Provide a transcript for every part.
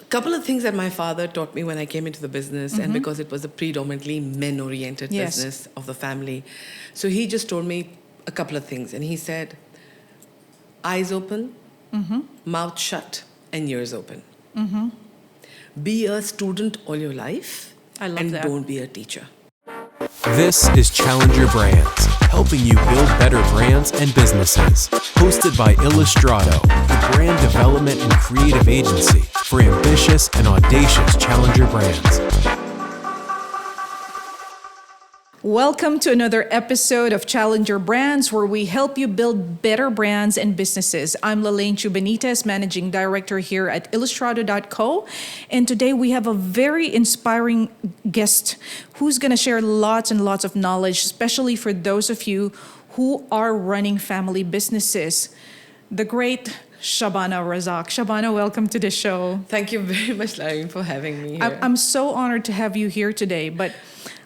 couple of things that my father taught me when I came into the business, and because it was a predominantly men-oriented business of the family. So he just told me a couple of things, and he said, eyes open, mouth shut, and ears open. Be a student all your life, I love and that. don't be a teacher. This is ChallengerBrands, helping you build better brands and businesses. Hosted by Illustrado, the brand development and creative agency for ambitious and audacious challenger brands. Welcome to another episode of Challenger Brands, where we help you build better brands and businesses. I'm Lalaine Benitez, Managing Director here at Illustrado.co. And today we have a very inspiring guest who's going to share lots and lots of knowledge, especially for those of you who are running family businesses. The great Shabana Razzak. Shabana, welcome to the show. Thank you very much, Lalaine, for having me here. I'm so honored to have you here today, but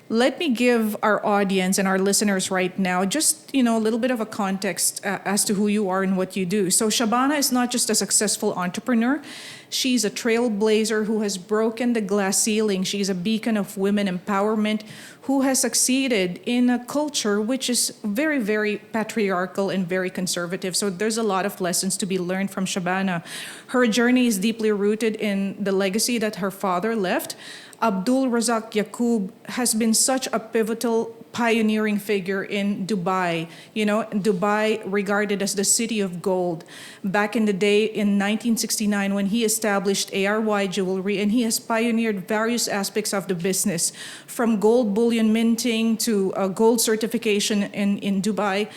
let me give our audience and our listeners right now just, a little bit of a context as to who you are and what you do. So Shabana is not just a successful entrepreneur. She's a trailblazer who has broken the glass ceiling. She's a beacon of women empowerment who has succeeded in a culture which is very, very patriarchal and very conservative. So there's a lot of lessons to be learned from Shabana. Her journey is deeply rooted in the legacy that her father left. Abdul Razzak Yaqoob has been such a pivotal pioneering figure in Dubai. Dubai regarded as the city of gold. Back in the day in 1969 when he established ARY Jewellery, and he has pioneered various aspects of the business, from gold bullion minting to gold certification in Dubai.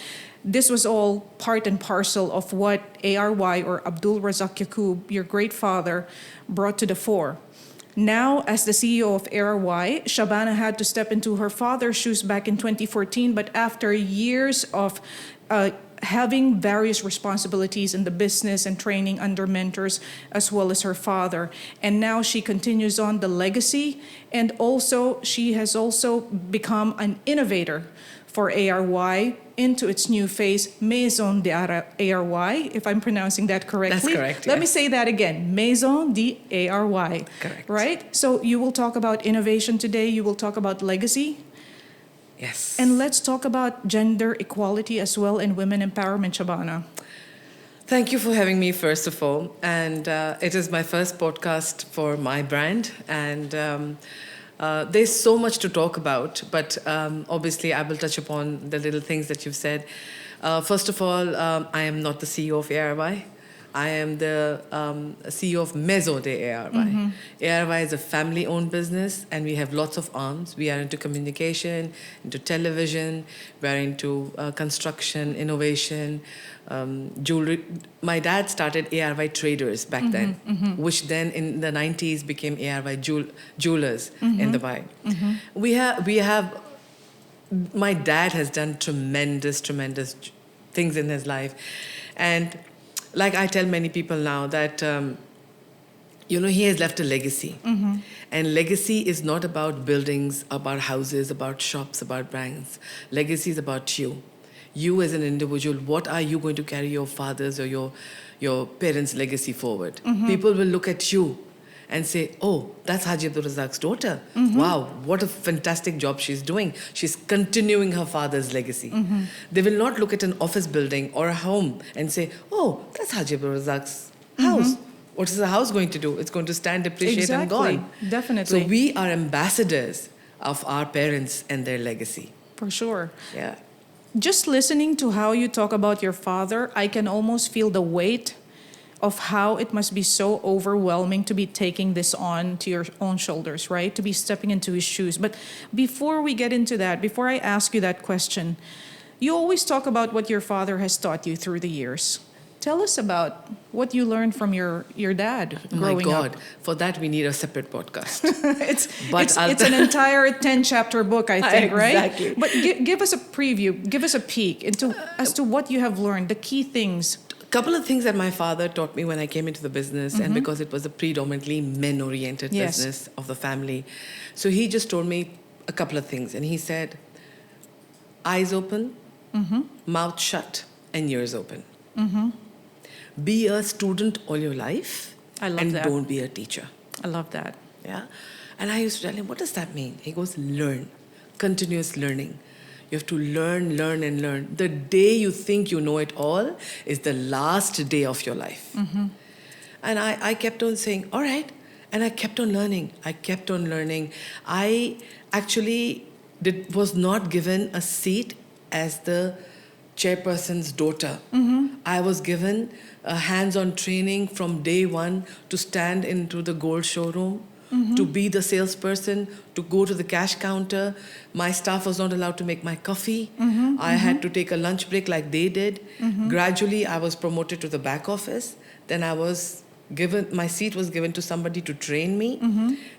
This was all part and parcel of what ARY, or Abdul Razzak Yaqoob, your great father, brought to the fore. Now, as the CEO of ARY, Shabana had to step into her father's shoes back in 2014, but after years of having various responsibilities in the business and training under mentors, as well as her father. And now she continues on the legacy, and also she has also become an innovator for ARY into its new phase, Maison DE Ary, if I'm pronouncing that correctly. That's correct, Let me say that again, Maison DE Ary. Correct. Right? So you will talk about innovation today, you will talk about legacy. Yes. And let's talk about gender equality as well and women empowerment, Shabana. Thank you for having me, first of all. And it is my first podcast for my brand. And there's so much to talk about, but obviously I will touch upon the little things that you've said. First of all, I am not the CEO of ARY. I am the CEO of Maison DE Ary. ARY is a family-owned business, and we have lots of arms. We are into communication, into television, we are into construction, innovation, jewelry. My dad started ARY Traders back then, which then in the 90s became ARY Jewelers in Dubai. We have. My dad has done tremendous things in his life, and like I tell many people now that, he has left a legacy. And legacy is not about buildings, about houses, about shops, about brands. Legacy is about you. You as an individual, what are you going to carry your father's or your parents' legacy forward? People will look at you and say, oh, that's Haji Abdul Razzak's daughter. Wow, what a fantastic job she's doing. She's continuing her father's legacy. They will not look at an office building or a home and say, oh, that's Haji Abdul Razzak's house. What is the house going to do? It's going to stand, depreciate, and gone. Definitely. So we are ambassadors of our parents and their legacy. For sure. Yeah. Just listening to how you talk about your father, I can almost feel the weight of how it must be so overwhelming to be taking this on to your own shoulders, right? To be stepping into his shoes. But before we get into that, before I ask you that question, you always talk about what your father has taught you through the years. Tell us about what you learned from your dad growing My God, up. For that we need a separate podcast. It's an entire 10-chapter book, I think, right? Exactly. But give us a preview, give us a peek into as to what you have learned, the key things. Couple of things that my father taught me when I came into the business, and because it was a predominantly men-oriented business of the family. So he just told me a couple of things, and he said, eyes open, mouth shut, and ears open. Be a student all your life, I love and that. don't be a teacher. I love that. Yeah. And I used to tell him, what does that mean? He goes, learn, continuous learning. You have to learn, learn, and learn. The day you think you know it all is the last day of your life. And I kept on saying, all right. And I kept on learning. I actually was not given a seat as the chairperson's daughter. I was given a hands-on training from day one to stand into the gold showroom, to be the salesperson, to go to the cash counter. My staff was not allowed to make my coffee. I had to take a lunch break like they did. Gradually, I was promoted to the back office. Then my seat was given to somebody to train me.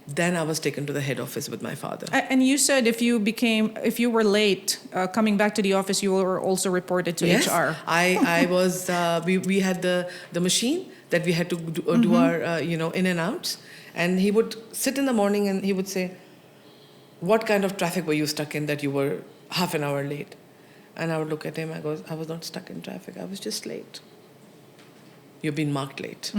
Then I was taken to the head office with my father. And you said if you were late coming back to the office, you were also reported to Yes, HR. I was. We had the machine that we had to do our in and outs, and he would sit in the morning and he would say, "What kind of traffic were you stuck in that you were half an hour late?" And I would look at him. I goes, "I was not stuck in traffic. I was just late. You've been marked late."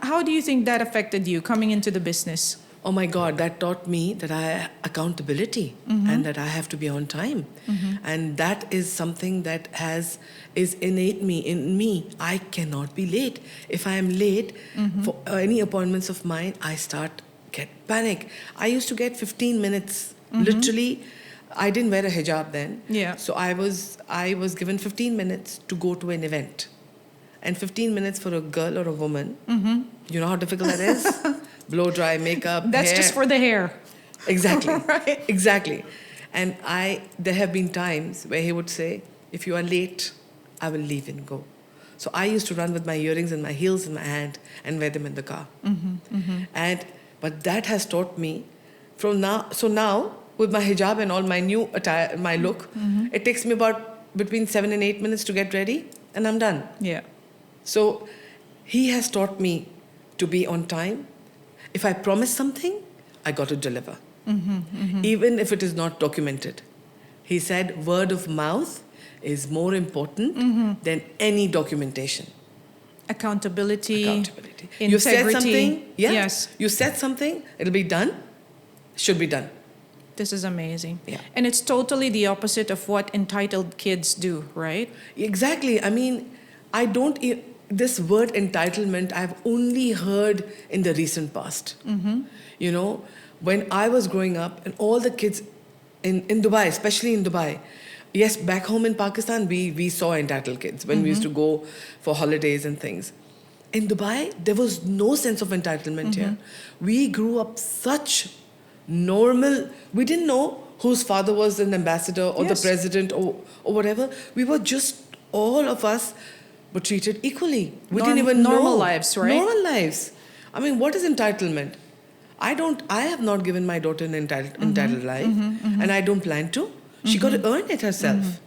How do you think that affected you coming into the business? Oh my God, that taught me that accountability and that I have to be on time. And that is something that is innate in me. I cannot be late. If I am late for any appointments of mine, I get panic. I used to get 15 minutes. Literally, I didn't wear a hijab then. Yeah. So I was given 15 minutes to go to an event. And 15 minutes for a girl or a woman, you know how difficult that is? Blow dry, makeup, That's hair. just for the hair. Exactly. Right. Exactly. And there have been times where he would say, if you are late, I will leave and go. So I used to run with my earrings and my heels in my hand and wear them in the car. But that has taught me from now. So now, with my hijab and all my new attire, my look, it takes me about between 7 and 8 minutes to get ready, and I'm done. Yeah. So he has taught me to be on time. If I promise something, I got to deliver. Even if it is not documented. He said word of mouth is more important than any documentation. Accountability. Integrity. You said something, Yes. You said something, it'll be done, should be done. This is amazing. Yeah. And it's totally the opposite of what entitled kids do, right? Exactly. I mean, this word entitlement, I've only heard in the recent past. You know, when I was growing up, and all the kids in Dubai, especially in Dubai, yes, back home in Pakistan, we saw entitled kids when we used to go for holidays and things. In Dubai, there was no sense of entitlement here. We grew up such normal, we didn't know whose father was an ambassador or the president or whatever. We were just, all of us were treated equally. We didn't even know. Normal lives, right? Normal lives. I mean, what is entitlement? I have not given my daughter an entitled life, and I don't plan to. She got to earn it herself.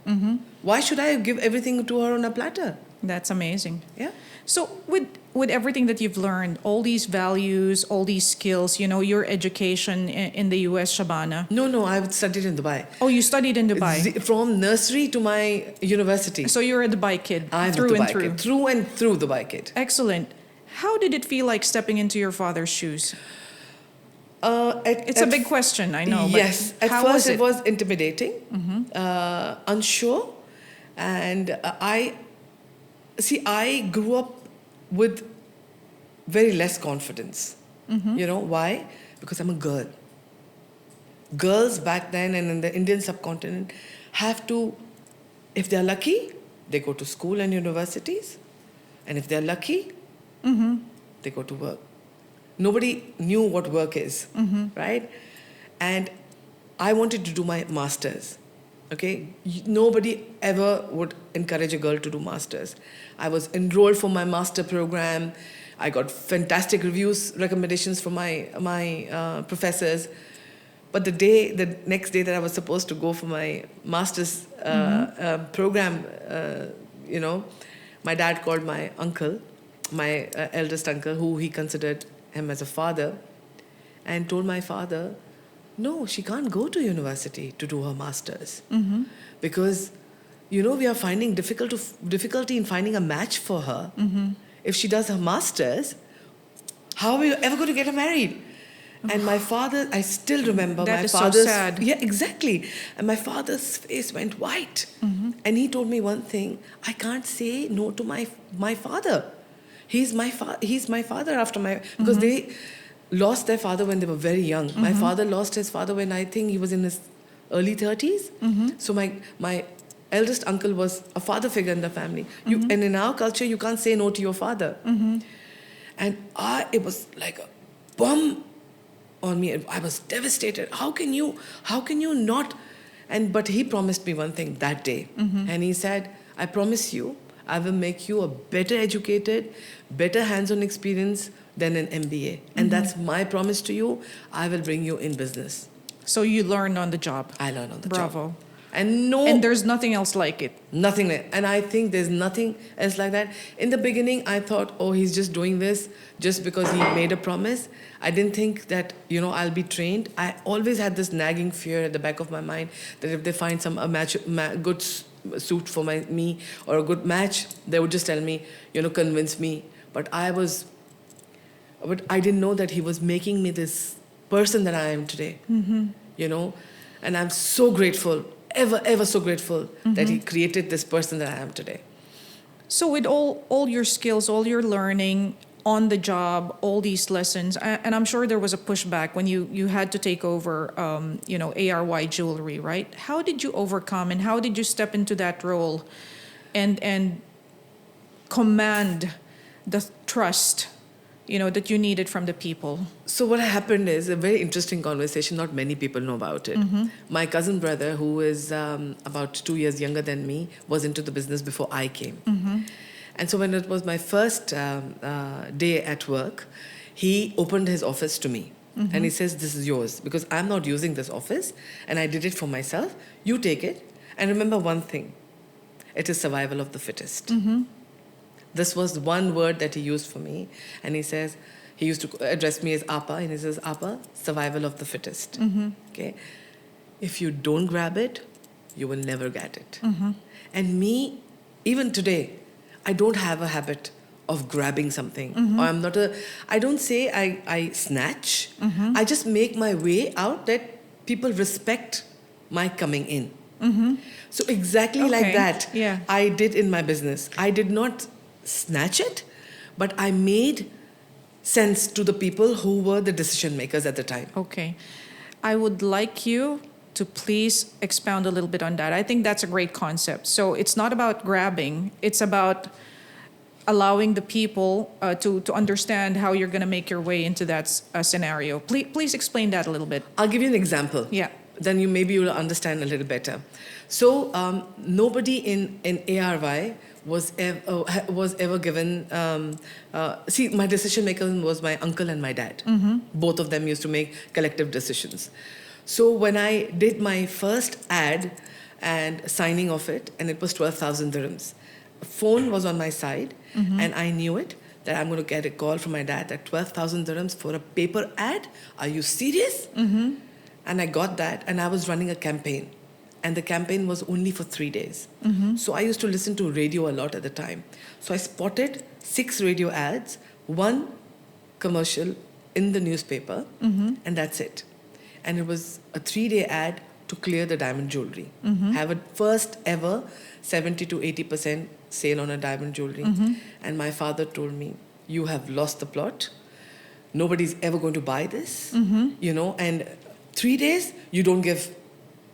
Why should I give everything to her on a platter? That's amazing. Yeah. So with everything that you've learned, all these values, all these skills, you know, your education in the US, Shabana. No, I've studied in Dubai. Oh, you studied in Dubai. From nursery to my university. So you're a Dubai kid, I'm through a Dubai and through. kid. Through and through Dubai kid. Excellent. How did it feel like stepping into your father's shoes? It's a big question, I know. Yes. But at first it was intimidating, unsure. And I grew up with very less confidence. You know, why? Because I'm a girl. Girls back then and in the Indian subcontinent have to, if they're lucky, they go to school and universities. And if they're lucky, they go to work. Nobody knew what work is, right? And I wanted to do my master's, okay? Nobody ever would encourage a girl to do master's. I was enrolled for my master program. I got fantastic recommendations from my professors. But the next day that I was supposed to go for my master's program, you know, my dad called my uncle, my eldest uncle, who he considered him as a father, and told my father, no, she can't go to university to do her master's. Because, you know, we are finding difficulty in finding a match for her. If she does her master's, How are you ever going to get her married? And my father, I still remember That my is so father's... sad. Yeah, exactly. And my father's face went white. And he told me one thing, I can't say no to my father. He's my father after my... Because they lost their father when they were very young. My father lost his father when I think he was in his early 30s. So my eldest uncle was a father figure in the family. And in our culture, you can't say no to your father. And it was like a bomb on me. I was devastated. How can you not? But he promised me one thing that day. And he said, I promise you, I will make you a better educated, better hands-on experience than an MBA. And that's my promise to you. I will bring you in business. So you learned on the job. I learned on the job. Bravo. And there's nothing else like it. Nothing. And I think there's nothing else like that. In the beginning, I thought, oh, he's just doing this just because he made a promise. I didn't think that, I'll be trained. I always had this nagging fear at the back of my mind that if they find good suit for me or a good match, they would just tell me, convince me. But I didn't know that he was making me this person that I am today. And I'm so grateful, ever so grateful that he created this person that I am today. So with all your skills, all your learning on the job, all these lessons, and I'm sure there was a pushback when you had to take over, ARY Jewellery, right? How did you overcome and how did you step into that role and command the trust, that you needed from the people? So what happened is a very interesting conversation. Not many people know about it. My cousin brother, who is about 2 years younger than me, was into the business before I came. And so when it was my first day at work, he opened his office to me. And he says, this is yours, because I'm not using this office, and I did it for myself. You take it. And remember one thing, it is survival of the fittest. This was one word that he used for me. And he says, he used to address me as Appa, and he says, Appa, survival of the fittest. Okay? If you don't grab it, you will never get it. And me, even today, I don't have a habit of grabbing something. Or I don't say I snatch. I just make my way out that people respect my coming in. So exactly like that, I did in my business. I did not snatch it, but I made sense to the people who were the decision makers at the time. Okay. I would like you to please expound a little bit on that. I think that's a great concept. So it's not about grabbing, it's about allowing the people to understand how you're going to make your way into that scenario. Please explain that a little bit. I'll give you an example. Yeah. Then you will understand a little better. So nobody in ARY was ever given... see, my decision maker was my uncle and my dad. Both of them used to make collective decisions. So when I did my first ad and signing of it, and it was 12,000 dirhams, phone was on my side, and I knew it, that I'm going to get a call from my dad that 12,000 dirhams for a paper ad? Are you serious? And I got that, and I was running a campaign. And the campaign was only for 3 days. So I used to listen to radio a lot at the time. So I spotted 6 radio ads, 1 commercial in the newspaper, and that's it. And it was a 3-day ad to clear the diamond jewelry. Have a first ever 70 to 80% sale on a diamond jewelry. And my father told me, you have lost the plot. Nobody's ever going to buy this. And 3 days, you don't give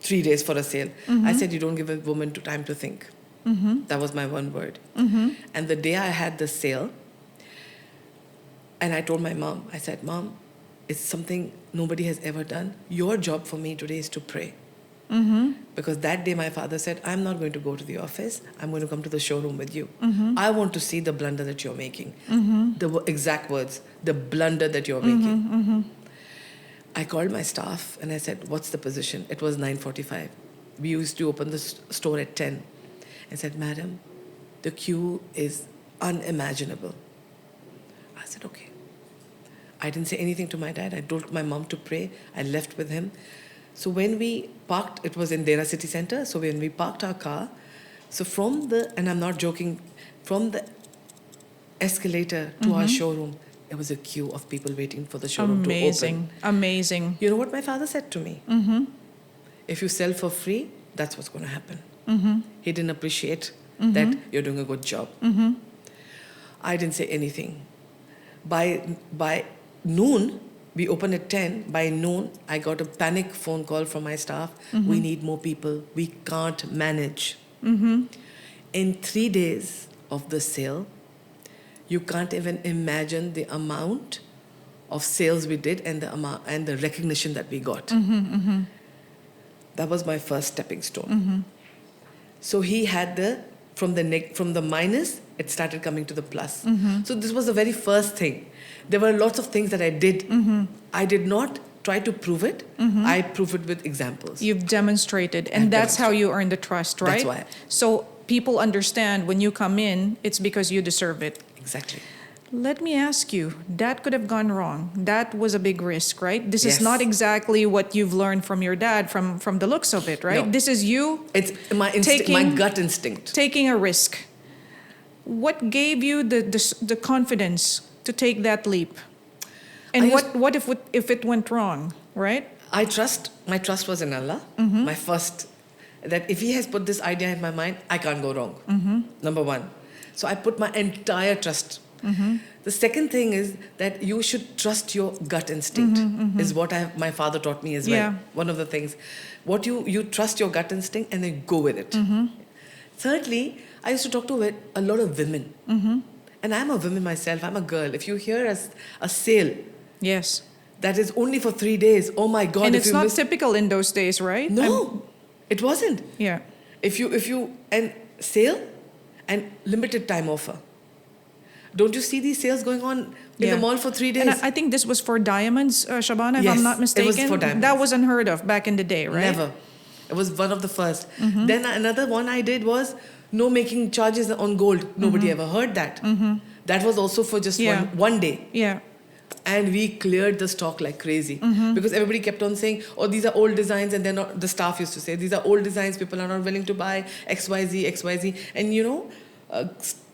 3 days for a sale. I said, you don't give a woman time to think. That was my one word. And the day I had the sale, and I told my mom, I said, Mom, it's something nobody has ever done. Your job for me today is to pray. Because that day my father said, I'm not going to go to the office. I'm going to come to the showroom with you. I want to see the blunder that you're making. The exact words, the blunder that you're making. I called my staff and I said, what's the position? It was 9:45. We used to open the store at 10. I said, Madam, the queue is unimaginable. I said, okay. I didn't say anything to my dad. I told my mom to pray. I left with him. So when we parked, it was in Dera City Center. So when we parked our car, so and I'm not joking, from the escalator to our showroom, it was a queue of people waiting for the showroom to open. Amazing. Amazing. You know what my father said to me? If you sell for free, that's what's going to happen. He didn't appreciate that you're doing a good job. I didn't say anything. By noon, we opened at 10. By noon, I got a panic phone call from my staff. We need more people. We can't manage. In 3 days of the sale, you can't even imagine the amount of sales we did and the recognition that we got. That was my first stepping stone. So he had from the minus, it started coming to the plus. So this was the very first thing. There were lots of things that I did. I did not try to prove it. I proved it with examples. You've demonstrated, and that's how you earn the trust, right? That's why. So people understand when you come in, it's because you deserve it. Exactly. Let me ask you, that could have gone wrong. That was a big risk, right? This is Yes. not exactly what you've learned from your dad, from the looks of it, right? No. This is you It's my gut instinct. taking a risk. What gave you the confidence to take that leap? And what if it went wrong, right? My trust was in Allah. My first, that if He has put this idea in my mind, I can't go wrong. Number one. So I put my entire trust. The second thing is that you should trust your gut instinct, is what my father taught me as well. Yeah. One of the things. What you trust your gut instinct and then go with it. Thirdly, I used to talk to a lot of women. And I'm a woman myself, I'm a girl. If you hear a sale Yes. that is only for 3 days, oh my God. And if it's you not miss- typical in those days, right? No, it wasn't. Yeah. If you and sale and limited time offer. Don't you see these sales going on in the mall for 3 days? And I think this was for diamonds, Shabana, if Yes, I'm not it mistaken. was for diamonds. That was unheard of back in the day, right? Never. It was one of the first. Then another one I did was no making charges on gold. Nobody ever heard that. That was also for just Yeah. one day. Yeah. And we cleared the stock like crazy because everybody kept on saying, oh, these are old designs, and they're not. The staff used to say, these are old designs, people are not willing to buy XYZ, XYZ. And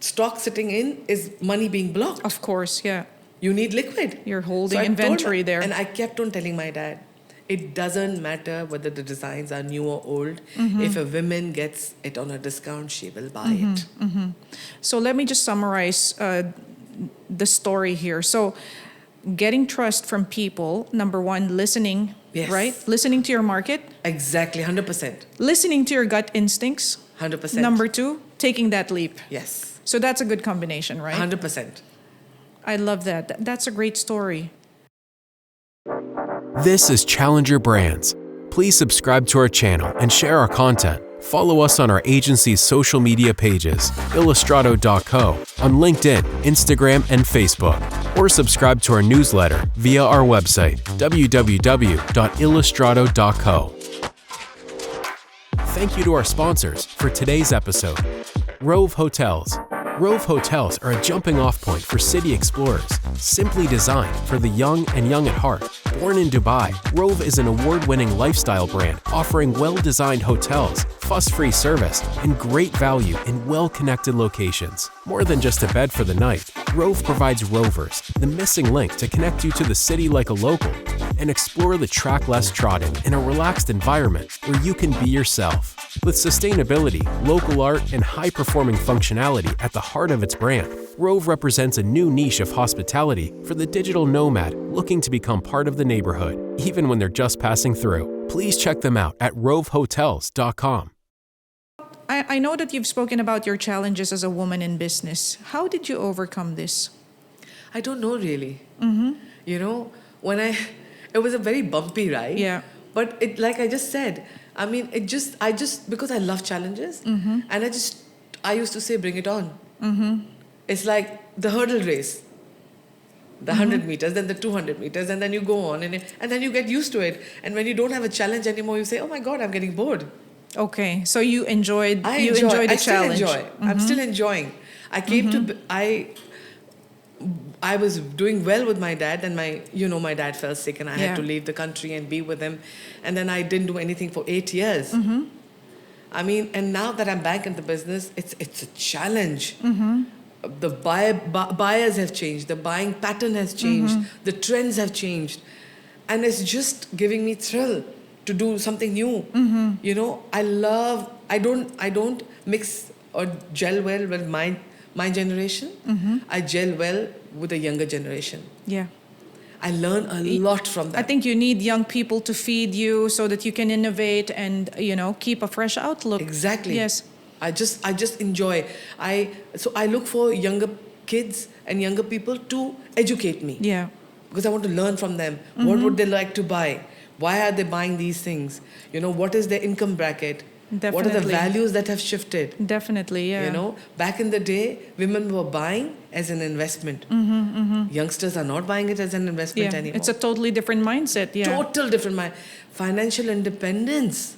stock sitting in is money being blocked. Of course, yeah. You need liquid. You're holding I told inventory her- there. And I kept on telling my dad, it doesn't matter whether the designs are new or old. If a woman gets it on a discount, she will buy it. So let me just summarize the story here. So getting trust from people, number one, listening, Yes. right? Listening to your market, Exactly, 100%. listening to your gut instincts. 100%. Number two, taking that leap. Yes, So that's a good combination, right? 100%. I love that. That's a great story. This is Challenger Brands. Please subscribe to our channel and share our content. Follow us on our agency's social media pages, Illustrado.co, on LinkedIn, Instagram, and Facebook, or subscribe to our newsletter via our website, www.illustrado.co. Thank you to our sponsors for today's episode. Rove Hotels. Rove Hotels are a jumping-off point for city explorers, simply designed for the young and young at heart. Born in Dubai, Rove is an award-winning lifestyle brand offering well-designed hotels, fuss-free service, and great value in well-connected locations. More than just a bed for the night, Rove provides rovers, the missing link to connect you to the city like a local, and explore the track less trodden in a relaxed environment where you can be yourself. With sustainability, local art, and high-performing functionality at the heart of its brand, Rove represents a new niche of hospitality for the digital nomad looking to become part of the neighborhood, even when they're just passing through. Please check them out at rovehotels.com. I know that you've spoken about your challenges as a woman in business. How did you overcome this? I don't know really. It was a very bumpy ride. Yeah. But it, like I just said, I mean, I just because I love challenges, and I used to say, bring it on. It's like the hurdle race, the 100 meters, then the 200 meters, and then you go on, and then you get used to it. And when you don't have a challenge anymore, you say, oh my God, I'm getting bored. Okay, so you enjoyed I the challenge. I'm still enjoying. I came to I was doing well with my dad, and my dad fell sick, and I had to leave the country and be with him, and then I didn't do anything for 8 years. I mean, and now that I'm back in the business, it's a challenge. the buyers have changed, the buying pattern has changed, the trends have changed, and it's just giving me thrill to do something new. You know, I don't mix or gel well with my generation. I gel well with the younger generation. Yeah. I learn a lot from them. I think you need young people to feed you so that you can innovate and, you know, keep a fresh outlook. Exactly. Yes. I just enjoy. So I look for younger kids and younger people to educate me. Yeah. Because I want to learn from them. What would they like to buy? Why are they buying these things? You know, what is their income bracket? Definitely. What are the values that have shifted? Definitely, yeah. You know, back in the day, women were buying as an investment. Youngsters are not buying it as an investment Yeah, anymore. it's a totally different mindset, yeah. Total different mind. Financial independence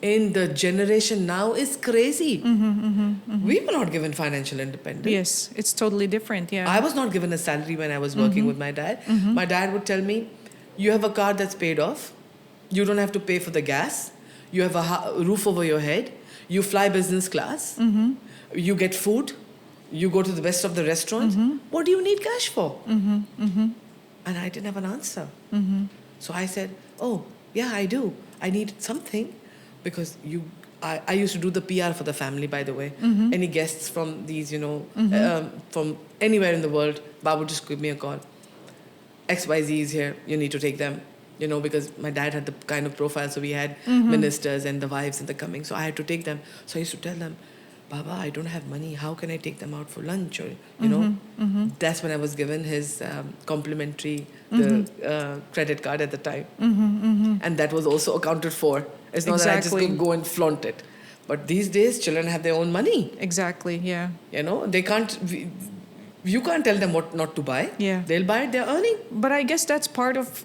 in the generation now is crazy. We were not given financial independence. Yes, it's totally different, yeah. I was not given a salary when I was working with my dad. My dad would tell me, you have a car that's paid off. You don't have to pay for the gas. You have a roof over your head. You fly business class. You get food. You go to the best of the restaurants. What do you need cash for? And I didn't have an answer. So I said, oh, yeah, I do. I need something because I used to do the PR for the family, by the way. Any guests from these, you know, from anywhere in the world, Babu, just give me a call. XYZ is here. You need to take them. You know, because my dad had the kind of profile, so we had ministers and the wives and the coming. So I had to take them. So I used to tell them, Baba, I don't have money. How can I take them out for lunch? Or, you know, that's when I was given his complimentary credit card at the time. And that was also accounted for. It's not that I just could go and flaunt it. But these days, children have their own money. Exactly, yeah. You know, they can't... You can't tell them what not to buy. Yeah. They'll buy it, they're earning. But I guess that's part of,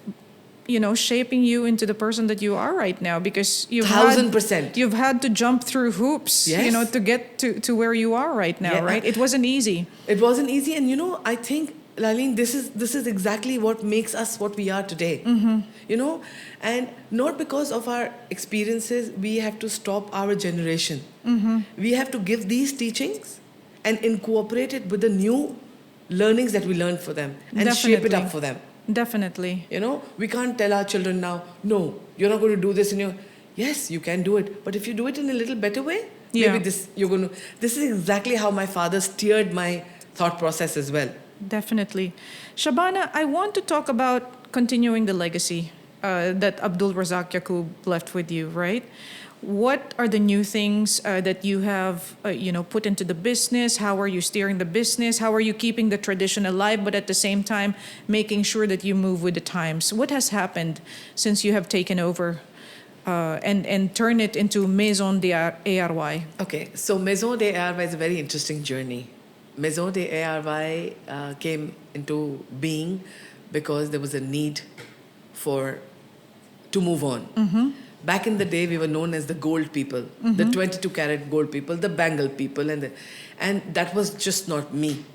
you know, shaping you into the person that you are right now, because you've 1,000%. You've had to jump through hoops, Yes. you know, to get to where you are right now, Yeah. right? It wasn't easy. It wasn't easy, and you know, I think, Laleen, this is exactly what makes us what we are today. You know, and not because of our experiences, we have to stop our generation. We have to give these teachings and incorporate it with the new learnings that we learned for them and shape it up for them. Definitely. You know, we can't tell our children now, no, you're not going to do this in your... Yes, you can do it, but if you do it in a little better way, maybe this is exactly how my father steered my thought process as well. Definitely. Shabana, I want to talk about continuing the legacy that Abdul Razzak Yaqoob left with you, right? What are the new things that you have, put into the business? How are you steering the business? How are you keeping the tradition alive, but at the same time making sure that you move with the times? What has happened since you have taken over and turn it into Maison DE ARY? Okay, so Maison DE ARY is a very interesting journey. Maison DE ARY came into being because there was a need to move on. Back in the day, we were known as the gold people, the 22-carat gold people, the bangle people, and that was just not me.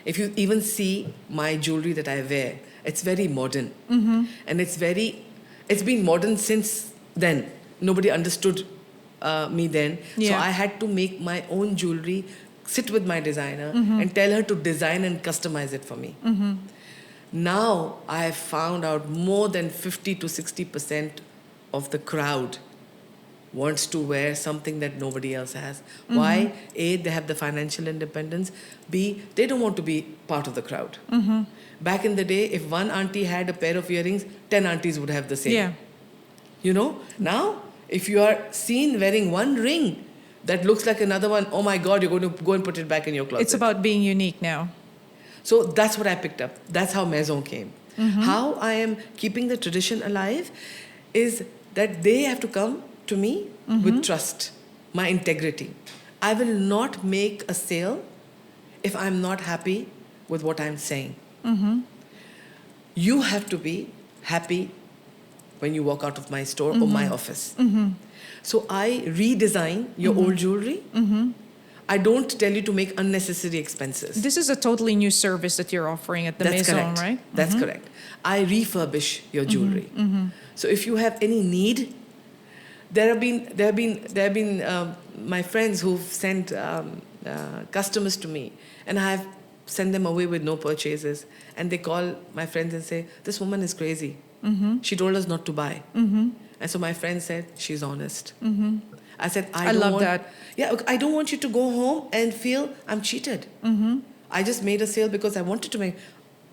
If you even see my jewelry that I wear, it's very modern, and it's been modern since then. Nobody understood me then, so I had to make my own jewelry, sit with my designer, and tell her to design and customize it for me. Now I have found out more than 50 to 60% of the crowd wants to wear something that nobody else has. Why? A, they have the financial independence. B, they don't want to be part of the crowd. Back in the day, if one auntie had a pair of earrings, 10 aunties would have the same. Yeah. You know, now, if you are seen wearing one ring that looks like another one, oh my God, you're going to go and put it back in your closet. It's about being unique now. So that's what I picked up. That's how Maison came. How I am keeping the tradition alive is that they have to come to me with trust, my integrity. I will not make a sale if I'm not happy with what I'm saying. You have to be happy when you walk out of my store or my office. So I redesign your old jewelry. I don't tell you to make unnecessary expenses. This is a totally new service that you're offering at the That's Maison, correct. right? That's correct. I refurbish your jewelry. So if you have any need, there have been my friends who've sent customers to me, and I have sent them away with no purchases, and they call my friends and say, this woman is crazy. She told us not to buy. And so my friend said, she's honest. I said, I love want, that. Yeah, I don't want you to go home and feel I'm cheated. I just made a sale because I wanted to make.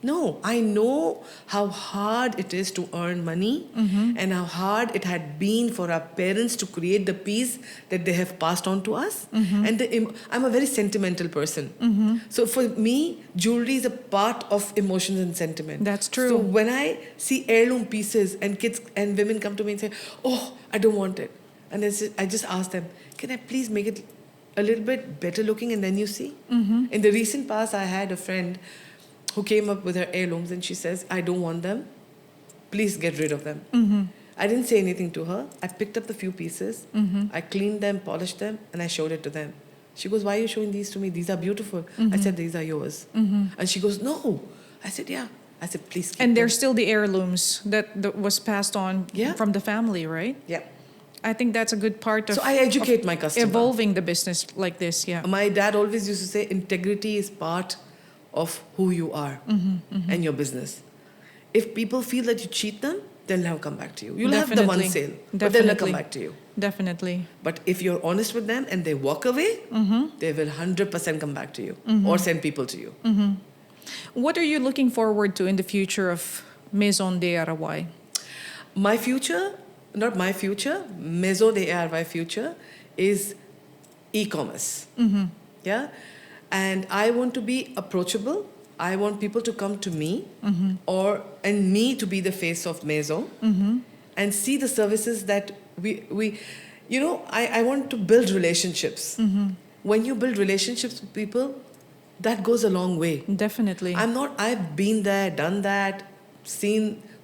No, I know how hard it is to earn money and how hard it had been for our parents to create the piece that they have passed on to us. And I'm a very sentimental person. So for me, jewelry is a part of emotions and sentiment. That's true. So when I see heirloom pieces and kids and women come to me and say, oh, I don't want it. And I just ask them, can I please make it a little bit better looking, and then you see? In the recent past, I had a friend who came up with her heirlooms, and she says, I don't want them. Please get rid of them. I didn't say anything to her. I picked up the few pieces. I cleaned them, polished them, and I showed it to them. She goes, why are you showing these to me? These are beautiful. I said, these are yours. And she goes, no. I said, yeah. I said, please keep And them. they're still the heirlooms that was passed on from the family, right? Yeah. I think that's a good part of, So I educate my customer. evolving the business like this, yeah. My dad always used to say, integrity is part of who you are and your business. If people feel that you cheat them, they'll never come back to you. You'll have the one sale, but they'll never come back to you. Definitely. But if you're honest with them and they walk away, they will 100% come back to you or send people to you. What are you looking forward to in the future of Maison DE ARY? My future, not my future, Maison DE ARY future is e-commerce. Yeah? And I want to be approachable. I want people to come to me and me to be the face of Maison and see the services that we I want to build relationships. When you build relationships with people, that goes a long way. Definitely. I've been there, done that,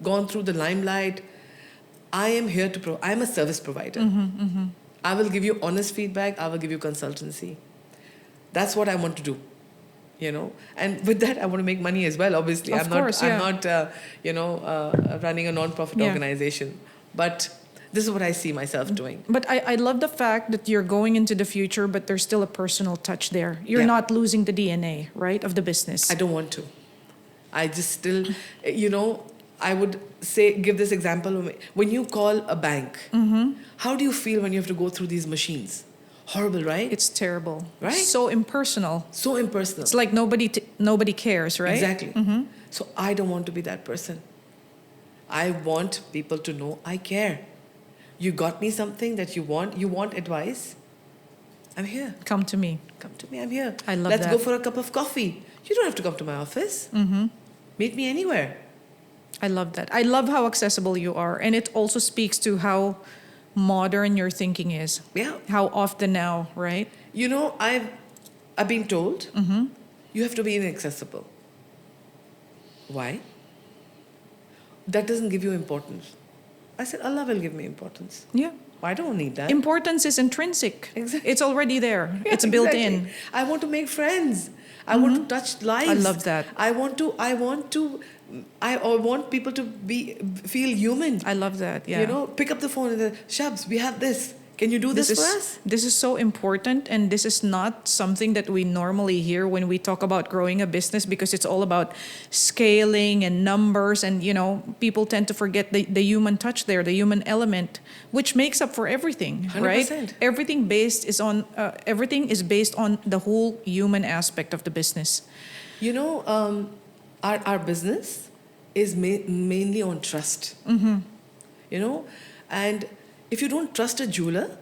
gone through the limelight. I am here I'm a service provider. I will give you honest feedback. I will give you consultancy. That's what I want to do, And with that, I want to make money as well. Obviously, I'm not running a non-profit organization, but this is what I see myself doing. But I love the fact that you're going into the future, but there's still a personal touch there. You're not losing the DNA, right, of the business. I don't want to. I just still, I would give this example. When you call a bank, how do you feel when you have to go through these machines? Horrible, right? It's terrible. Right? So impersonal. So impersonal. It's like nobody cares, right? Exactly. So I don't want to be that person. I want people to know I care. You got me something that you want advice, I'm here. Come to me. Come to me, I'm here. I love Let's that. go for a cup of coffee. You don't have to come to my office. Meet me anywhere. I love that. I love how accessible you are. And it also speaks to how modern your thinking is. Yeah. How often now, right? I've been told you have to be inaccessible. Why? That doesn't give you importance. I said, Allah will give me importance. Yeah. I don't need that. Importance is intrinsic. Exactly. It's already there. Yeah, It's built exactly. in. I want to make friends. I want to touch lives. I love that. I want people to feel human. I love that. Yeah. Pick up the phone and say, Shabs, we have this. Can you do this for us? This is so important, and this is not something that we normally hear when we talk about growing a business, because it's all about scaling and numbers, and people tend to forget the human touch there, the human element, which makes up for everything, 100%. right? Everything is based on the whole human aspect of the business. Our business is mainly on trust. And if you don't trust a jeweler,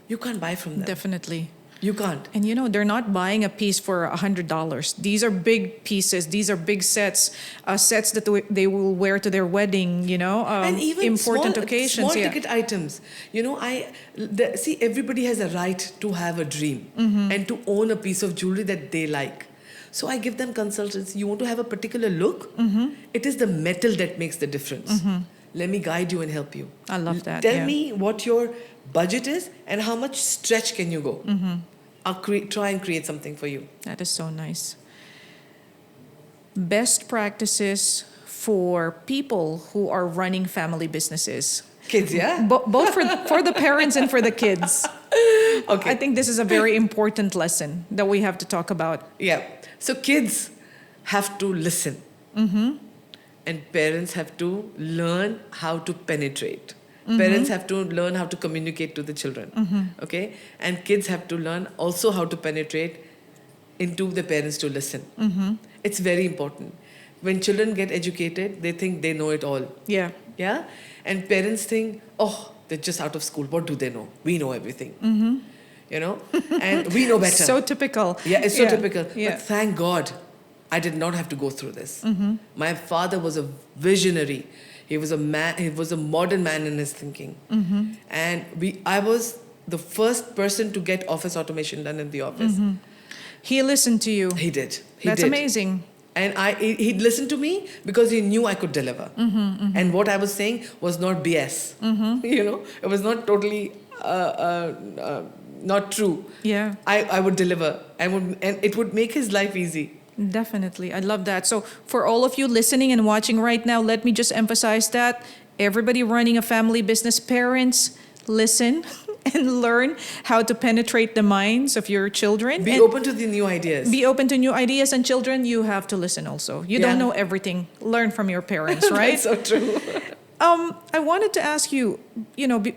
you can't buy from them. Definitely. You can't. And they're not buying a piece for $100. These are big pieces. These are big sets, sets that they will wear to their wedding, And even important occasions. Small ticket items. See, everybody has a right to have a dream and to own a piece of jewelry that they like. So I give them consultants. You want to have a particular look? It is the metal that makes the difference. Let me guide you and help you. I love that. Tell me what your budget is and how much stretch can you go. I'll try and create something for you. That is so nice. Best practices for people who are running family businesses. Kids, yeah? Both for the parents and for the kids. Okay. I think this is a very important lesson that we have to talk about. Yeah. So kids have to listen. And parents have to learn how to penetrate. Parents have to learn how to communicate to the children. Okay? And kids have to learn also how to penetrate into the parents to listen. It's very important. When children get educated, they think they know it all. Yeah. Yeah? And parents think, oh, they're just out of school. What do they know? We know everything. You know? And we know better. So typical. Yeah, it's so typical. Yeah. But thank God, I did not have to go through this. My father was a visionary. He was a man. He was a modern man in his thinking. And I was the first person to get office automation done in the office. He listened to you. He did. That's amazing. And he'd listen to me because he knew I could deliver. And what I was saying was not BS. You know, it was not totally not true. Yeah. I would deliver, and it would make his life easy. Definitely. I love that. So for all of you listening and watching right now, let me just emphasize that everybody running a family business, parents, listen and learn how to penetrate the minds of your children. Be and open to the new ideas. Be open to new ideas, and children, you have to listen also. You don't know everything. Learn from your parents, right? That's so true. I wanted to ask you,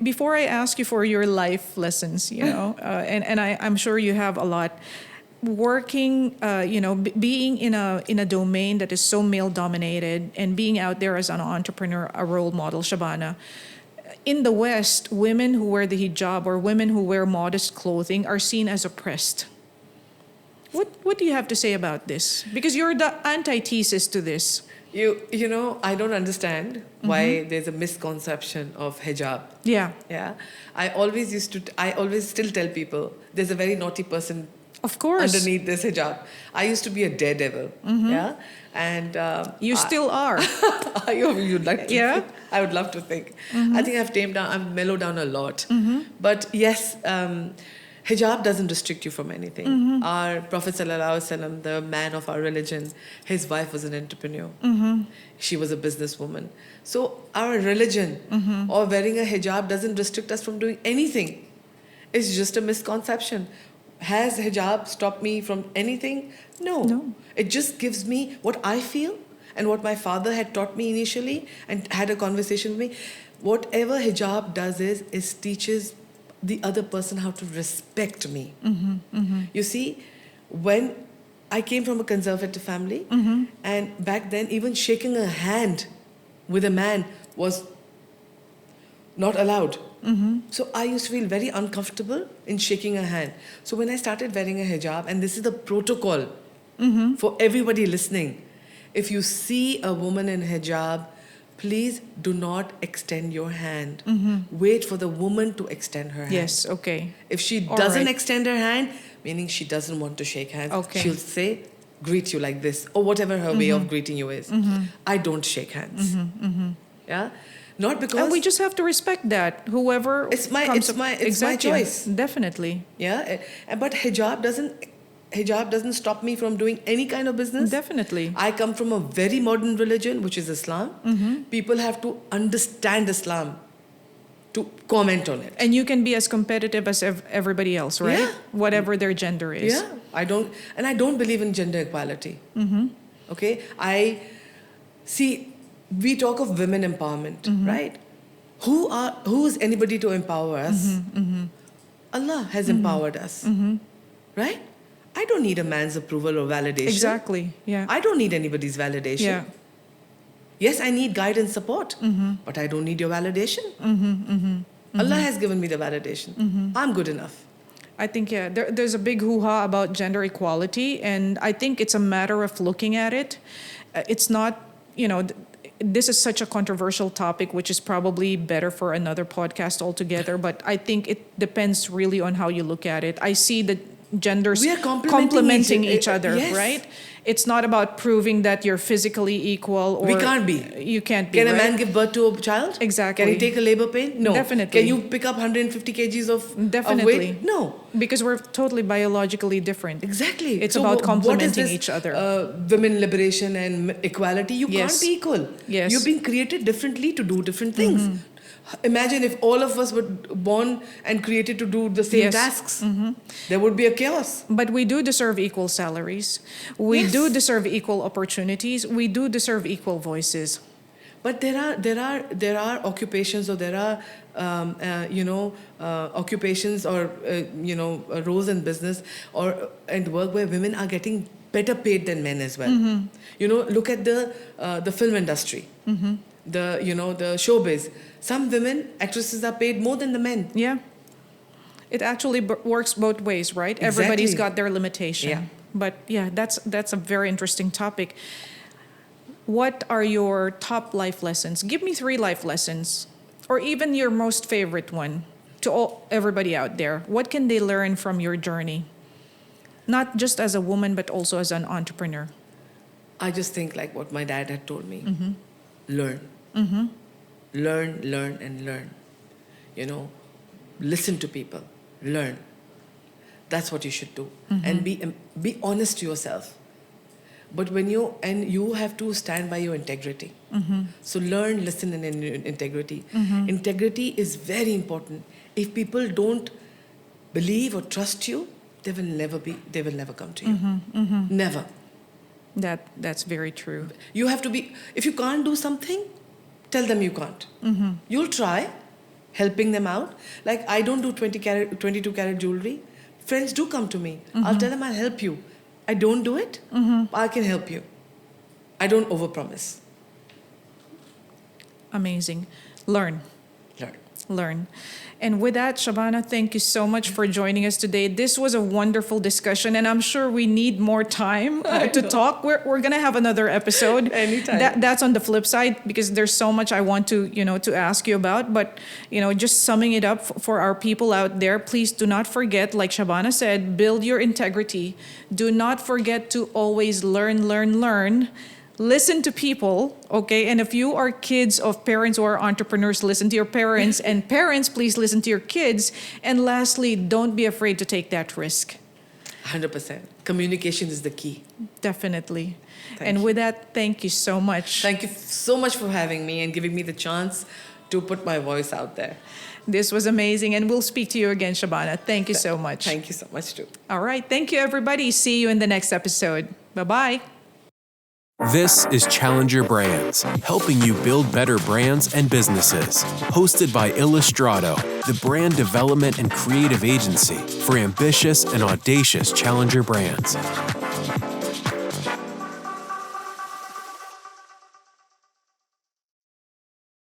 before I ask you for your life lessons, and I'm sure you have a lot. Working, being in a domain that is so male dominated, and being out there as an entrepreneur, a role model, Shabana. In the West, women who wear the hijab or women who wear modest clothing are seen as oppressed. What do you have to say about this? Because you're the antithesis to this. You know, I don't understand why there's a misconception of hijab. Yeah. Yeah. I always still tell people there's a very naughty person of course underneath this hijab. I used to be a daredevil. Yeah. And you still are. You'd like to Yeah. think? I would love to think. I think I've mellowed down a lot. But yes, hijab doesn't restrict you from anything. Our Prophet ﷺ, the man of our religion, his wife was an entrepreneur. She was a businesswoman. So our religion or wearing a hijab doesn't restrict us from doing anything. It's just a misconception. Has hijab stopped me from anything? No. It just gives me what I feel and what my father had taught me initially and had a conversation with me. Whatever hijab does is teaches the other person how to respect me. You see, when I came from a conservative family, and back then even shaking a hand with a man was not allowed. So I used to feel very uncomfortable in shaking a hand. So when I started wearing a hijab, and this is the protocol for everybody listening, if you see a woman in hijab, please do not extend your hand. Wait for the woman to extend her hand. Yes, okay. If she All doesn't right. extend her hand, meaning she doesn't want to shake hands, Okay. she'll say, greet you like this, or whatever her way of greeting you is. I don't shake hands. Yeah? Not because... And we just have to respect that. Whoever It's my Exactly. choice. Definitely. Yeah? But hijab doesn't stop me from doing any kind of business. Definitely. I come from a very modern religion, which is Islam. People have to understand Islam to comment on it. And you can be as competitive as everybody else, right? Yeah. Whatever their gender is. Yeah, I don't believe in gender equality. Okay, we talk of women empowerment, right? Who is anybody to empower us? Allah has empowered us, right? I don't need a man's approval or validation. Exactly. Yeah. I don't need anybody's validation. Yeah. Yes, I need guide and support, but I don't need your validation. Allah has given me the validation. I'm good enough. I think, there's a big hoo-ha about gender equality, and I think it's a matter of looking at it. It's not, this is such a controversial topic, which is probably better for another podcast altogether, but I think it depends really on how you look at it. I see the genders We are complementing each other, yes. right? It's not about proving that you're physically equal. Or We can't be. You can't be, Can a right? man give birth to a child? Exactly. Can he take a labor pain? No. Definitely. Can you pick up 150 kgs of Definitely. weight? No. Because we're totally biologically different. Exactly. It's So about what is complementing this, each other. Women liberation and equality. You Yes. can't be equal. Yes. You've been created differently to do different things. Imagine if all of us were born and created to do the same Yes. tasks. There would be a chaos. But we do deserve equal salaries. We Yes. do deserve equal opportunities. We do deserve equal voices. But there are occupations, or there are occupations, or roles in business or and work where women are getting better paid than men as well. Look at the film industry, the showbiz. Some women actresses are paid more than the men. Yeah. It actually works both ways, right? Everybody's Exactly. got their limitation. Yeah. But yeah, that's a very interesting topic. What are your top life lessons? Give me 3 life lessons, or even your most favorite one, to everybody out there. What can they learn from your journey? Not just as a woman, but also as an entrepreneur. I just think like what my dad had told me. Learn. Learn, and learn. Listen to people. Learn. That's what you should do. And be honest to yourself. But you have to stand by your integrity. So learn, listen, and integrity. Integrity is very important. If people don't believe or trust you, they will never come to you. Never. That's very true. You have to be, if you can't do something, tell them you can't. You'll try helping them out. Like I don't do 22 karat jewelry. Friends do come to me. I'll tell them I'll help you. I don't do it. I can help you. I don't overpromise. Amazing. Learn. Learn. And with that, Shabana, thank you so much for joining us today. This was a wonderful discussion, and I'm sure we need more time to talk. We're going to have another episode. Anytime. That's on the flip side, because there's so much I want to ask you about. But, just summing it up for our people out there, please do not forget, like Shabana said, build your integrity. Do not forget to always learn. Listen to people, okay? And if you are kids of parents or entrepreneurs, listen to your parents. And parents, please listen to your kids. And lastly, don't be afraid to take that risk. 100%. Communication is the key. Definitely. Thank you. With that, thank you so much. Thank you so much for having me and giving me the chance to put my voice out there. This was amazing. And we'll speak to you again, Shabana. Thank you so much. Thank you so much, too. All right. Thank you, everybody. See you in the next episode. Bye-bye. This is ChallengerBrands, helping you build better brands and businesses. Hosted by Illustrado, the brand development and creative agency for ambitious and audacious challenger brands.